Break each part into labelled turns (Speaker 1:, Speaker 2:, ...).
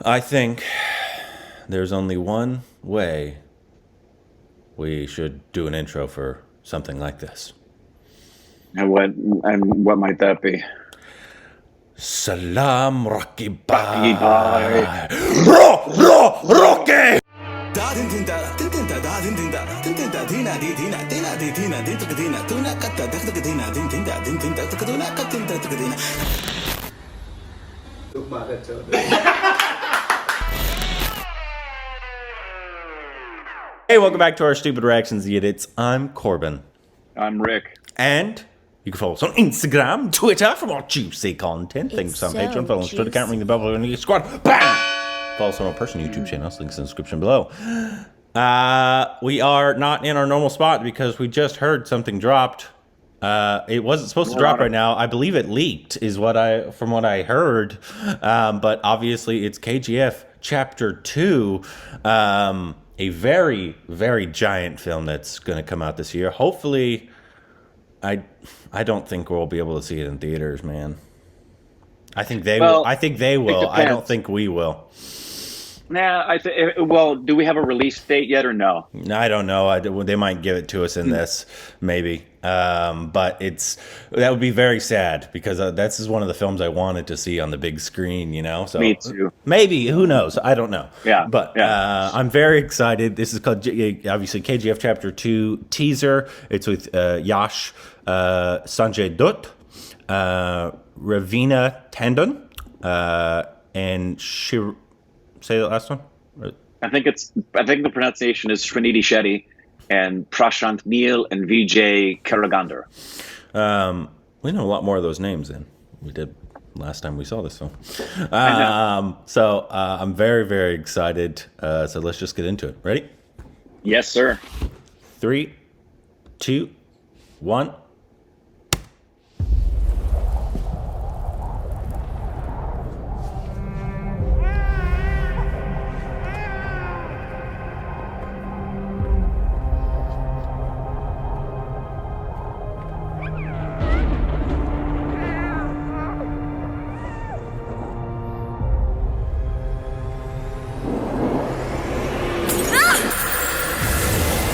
Speaker 1: I think there's only one way we should do an intro for something like this.
Speaker 2: And what might that be?
Speaker 1: Salam Rocky
Speaker 2: Bye.
Speaker 1: Bye. Rocky! Hey, welcome back to our Stupid Reactions Edits. I'm Corbin.
Speaker 2: I'm Rick.
Speaker 1: And you can follow us on Instagram, Twitter for more juicy content. Thanks on
Speaker 3: so
Speaker 1: Patreon. Follow us on Twitter,
Speaker 3: juicy.
Speaker 1: can't ring the bell when you squad. Bam! Follow us on our personal YouTube channels. Links in the description below. We are not in our normal spot because we just heard something dropped. It wasn't supposed to drop right now. I believe it leaked, from what I heard. But obviously, it's KGF Chapter 2. A very, very giant film that's going to come out this year. Hopefully, I don't think we'll be able to see it in theaters, man. I think they will. I think they will. I don't think we will.
Speaker 2: Nah, well, do we have a release date yet or no?
Speaker 1: I don't know. They might give it to us in this, maybe. But that would be very sad because this is one of the films I wanted to see on the big screen, you know? So
Speaker 2: Me too.
Speaker 1: Maybe, who knows? I don't know.
Speaker 2: Yeah.
Speaker 1: But I'm very excited. This is called, obviously, KGF Chapter 2 teaser. It's with Yash, Sanjay Dutt, Raveena Tandon, and say the last one?
Speaker 2: I think the pronunciation is Srinidhi Shetty and Prashant Neil and Vijay Karagandar.
Speaker 1: We know a lot more of those names than we did last time we saw this film. So I'm very, very excited. So let's just get into it. Ready?
Speaker 2: Yes, sir.
Speaker 1: 3, 2, 1.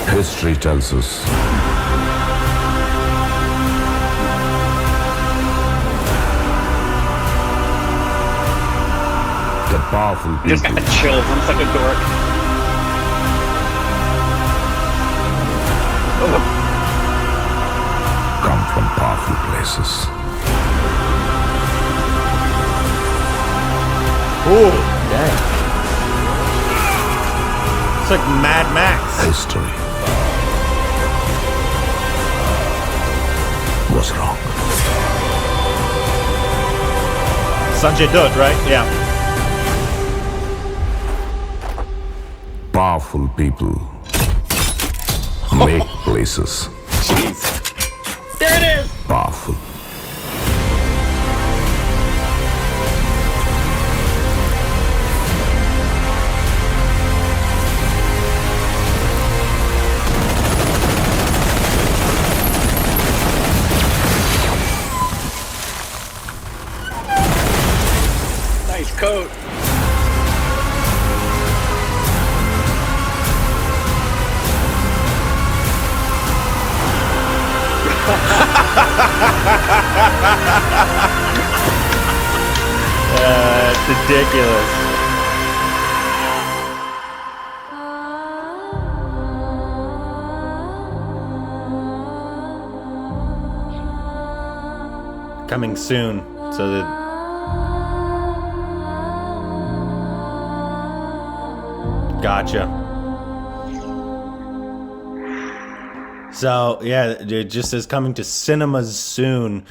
Speaker 4: History tells us that powerful
Speaker 2: Just got
Speaker 4: people
Speaker 2: the chills. I'm such a dork.
Speaker 4: come from powerful places.
Speaker 1: Ooh, dang. It's like Mad Max.
Speaker 4: History was wrong.
Speaker 1: Sanjay Dutt, right? Yeah.
Speaker 4: Powerful people make places
Speaker 1: Jeez.
Speaker 2: There it is.
Speaker 4: powerful.
Speaker 2: Nice coat.
Speaker 1: It's ridiculous. Coming soon, so that gotcha. So yeah, it just says coming to cinemas soon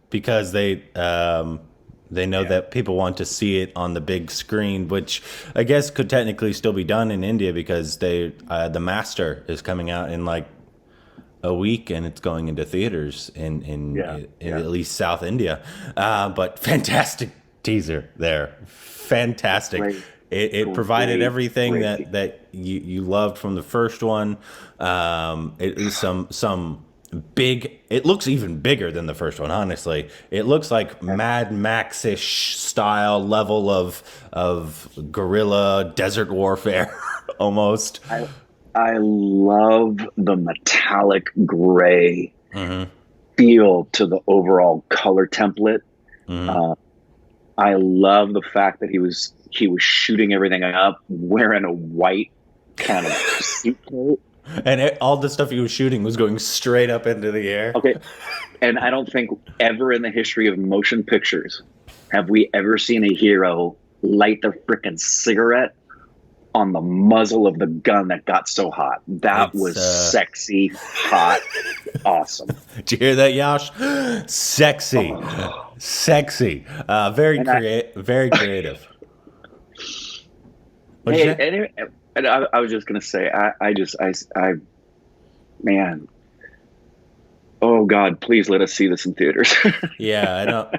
Speaker 1: because they know that people want to see it on the big screen, which I guess could technically still be done in India because the Master is coming out in like a week and it's going into theaters in at least South India. But fantastic teaser there, fantastic.
Speaker 2: Great.
Speaker 1: It provided everything
Speaker 2: great.
Speaker 1: that you loved from the first one. It is some big. It looks even bigger than the first one. Honestly, it looks like Mad Max-ish style level of guerrilla desert warfare, almost.
Speaker 2: I love the metallic gray feel to the overall color template. I love the fact that he was shooting everything up wearing a white kind of suit coat.
Speaker 1: And all the stuff he was shooting was going straight up into the air.
Speaker 2: Okay. And I don't think ever in the history of motion pictures have we ever seen a hero light the frickin' cigarette on the muzzle of the gun that got so hot. That was sexy, hot, awesome.
Speaker 1: Did you hear that, Yash? Sexy. Sexy. Very creative. What'd you say?
Speaker 2: Anyway, and I was just going to say, man, oh God, please let us see this in theaters.
Speaker 1: Yeah, I know.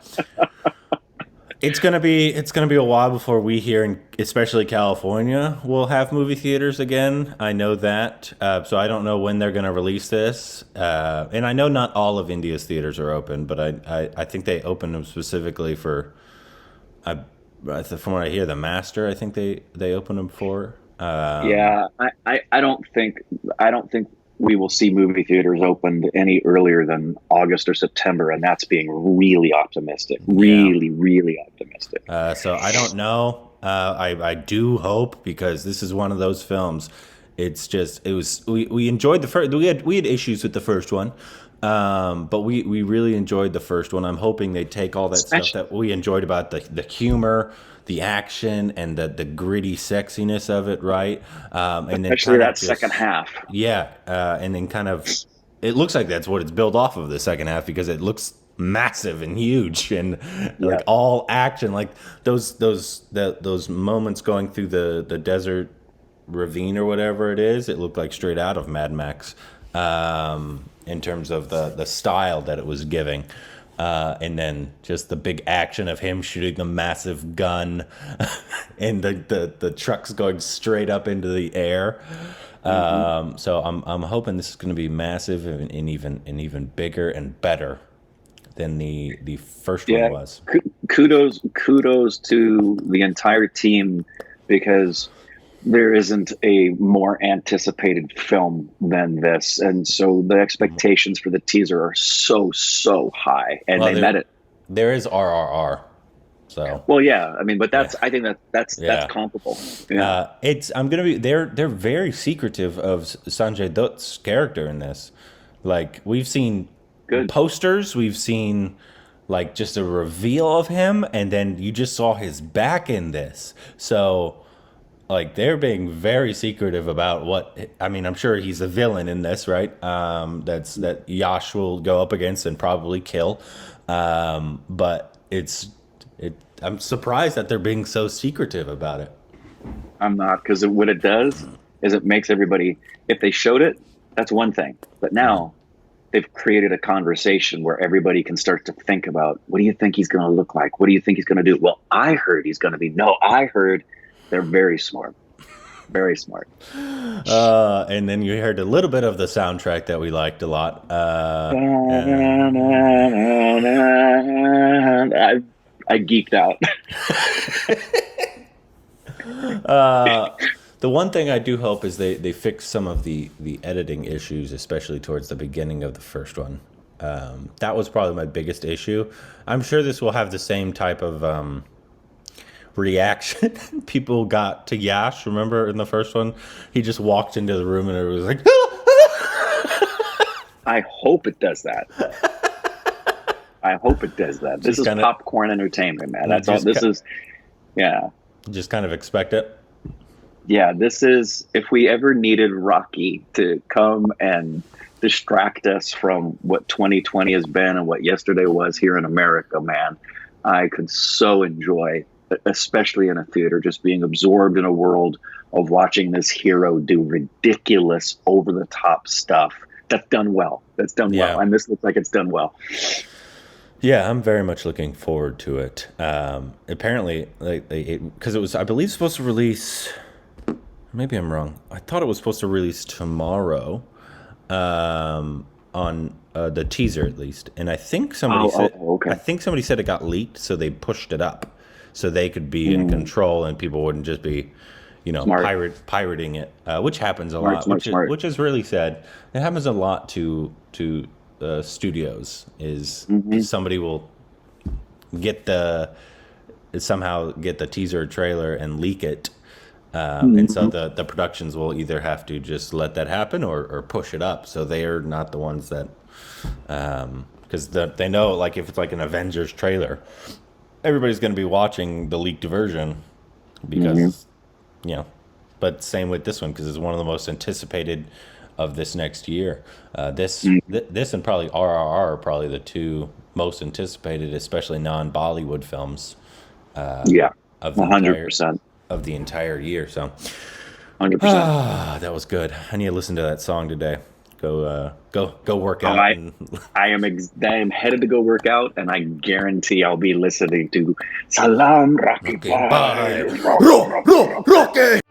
Speaker 1: It's gonna be a while before we here in especially California will have movie theaters again. I know that, so I don't know when they're gonna release this. And I know not all of India's theaters are open, but I think they open them specifically for. From what I hear, the Master. I think they open them for.
Speaker 2: Yeah, I don't think we will see movie theaters opened any earlier than August or September, and that's being really optimistic. Really optimistic.
Speaker 1: So I don't know. I do hope, because this is one of those films. We enjoyed the first. We had issues with the first one, but we really enjoyed the first one. I'm hoping they take all that stuff that we enjoyed about the humor, the action, and the gritty sexiness of it, right? And then
Speaker 2: especially that second half.
Speaker 1: Yeah, and then kind of, it looks like that's what it's built off of, the second half, because it looks massive and huge and like all action, like those moments going through the desert ravine or whatever it is. It looked like straight out of Mad Max, in terms of the style that it was giving. And then just the big action of him shooting the massive gun and the trucks going straight up into the air. So I'm hoping this is going to be massive and even bigger and better than the first one was.
Speaker 2: Kudos to the entire team, because there isn't a more anticipated film than this, and so the expectations for the teaser are so high, and they met it.
Speaker 1: There is RRR, so
Speaker 2: I mean, but that's I think that's comparable. Yeah,
Speaker 1: they're very secretive of Sanjay Dutt's character in this. Like, we've seen posters, we've seen like just a reveal of him, and then you just saw his back in this. So, like, they're being very secretive about what. I mean, I'm sure he's a villain in this, right? That Yash will go up against and probably kill. But I'm surprised that they're being so secretive about it.
Speaker 2: I'm not, because what it does is it makes everybody. If they showed it, that's one thing. But now they've created a conversation where everybody can start to think about, what do you think he's going to look like? What do you think he's going to do? Well, I heard he's going to be. No, I heard. They're very smart. Very smart.
Speaker 1: And then you heard a little bit of the soundtrack that we liked a lot.
Speaker 2: I geeked out.
Speaker 1: The one thing I do hope is they fix some of the editing issues, especially towards the beginning of the first one. That was probably my biggest issue. I'm sure this will have the same type of reaction people got to Yash. Remember in the first one, he just walked into the room and it was like,
Speaker 2: I hope it does that. I hope it does that. This is popcorn entertainment, man. That's all this is. Yeah.
Speaker 1: Just kind of expect it.
Speaker 2: Yeah, this is, if we ever needed Rocky to come and distract us from what 2020 has been and what yesterday was here in America, man, I could so enjoy, especially in a theater, just being absorbed in a world of watching this hero do ridiculous, over-the-top stuff. That's done well. Well. And this looks like it's done well.
Speaker 1: Yeah, I'm very much looking forward to it. Apparently, because it was, I believe, supposed to release, maybe I'm wrong. I thought it was supposed to release tomorrow. the teaser at least, and I think somebody said
Speaker 2: okay.
Speaker 1: I think somebody said it got leaked, so they pushed it up so they could be in control and people wouldn't just be, pirating it, which happens a lot, which is really sad. It happens a lot to studios. Is somebody will somehow get the teaser trailer and leak it. And so the productions will either have to just let that happen or push it up. So they are not the ones that, because they know, like, if it's like an Avengers trailer, everybody's going to be watching the leaked version because, but same with this one, because it's one of the most anticipated of this next year. This and probably RRR are probably the two most anticipated, especially non-Bollywood films. Of the
Speaker 2: 100%.
Speaker 1: Of the entire year, so
Speaker 2: 100%.
Speaker 1: That was good. I need to listen to that song today. Go work out.
Speaker 2: I am headed to go work out, and I guarantee I'll be listening to Salam Rocky Bye.
Speaker 1: Rocky.
Speaker 3: Look,